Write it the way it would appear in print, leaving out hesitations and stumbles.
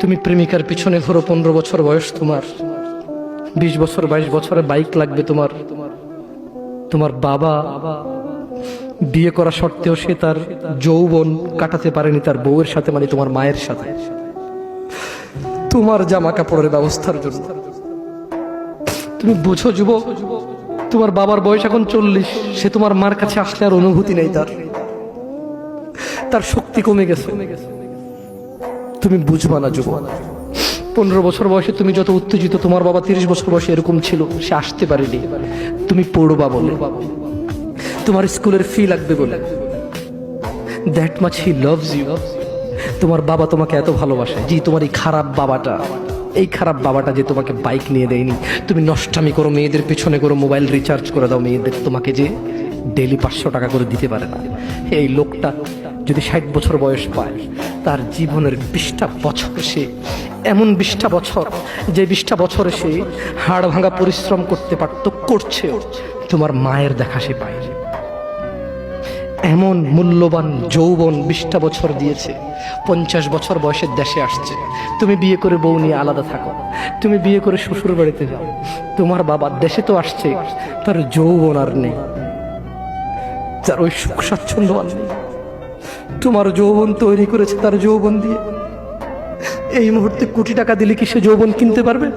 তুমি প্রেমিকার পিছনে ঘোরো, 15 বছর বয়স তোমার, 20 বছর 22 বছরে বাইক লাগবে তোমার। তোমার বাবা বিয়ে করা সত্ত্বেও সে তার যৌবন কাটাতে পারেনি তার বউয়ের সাথে, মানে তোমার মায়ের সাথে, তোমার জামা কাপড়ের ব্যবস্থার জন্য। তুমি বুঝো যুবক, তোমার বাবার বয়স এখন 40, সে তোমার মার কাছে আসলে আর অনুভূতি নেই, তার শক্তি কমে গেছে। তুমি বুঝবা না যুবক, 15 বছর বয়সে তুমি যত উত্তেজিত, তোমার বাবা 30 বছর বয়সে এরকম ছিল, সে আসতে পারেনি। তুমি পড়বা বলে, তোমার স্কুলের ফি লাগবে বলে, that much he loves you. তোমার বাবা তোমাকে এত ভালোবাসে। জি, তোমার এই খারাপ বাবাটা যে তোমাকে বাইক নিয়ে দেয়নি। তুমি নষ্টামি করো, মেয়েদের পিছনে করো, মোবাইল রিচার্জ করে দাও মেয়েদের, তোমাকে যে ডেইলি 500 টাকা করে দিতে পারে না। এই লোকটা যদি 60 বছর বয়স পায়, তার জীবনের 20টা বছর, সে এমন 20টা বছর, যে 20টা বছরে সে হাড় ভাঙা পরিশ্রম করতে পারত, করছে, তোমার মায়ের দেখা সে পায়। এমন মূল্যবান যৌবন 20টা বছর দিয়েছে, 50 বছর বয়সের দেশে আসছে। তুমি বিয়ে করে বউ নিয়ে আলাদা থাকো, তুমি বিয়ে করে শ্বশুর বাড়িতে যাও। তোমার বাবা দেশে তো আসছে, তার যৌবন আর নেই, তার ওই সুখ স্বাচ্ছন্দ্য আর নেই। তোমার যৌবন তৈরি করেছে তার যৌবন দিয়ে। এই মুহূর্তে কোটি টাকা দিলে কি সে যৌবন কিনতে পারবে?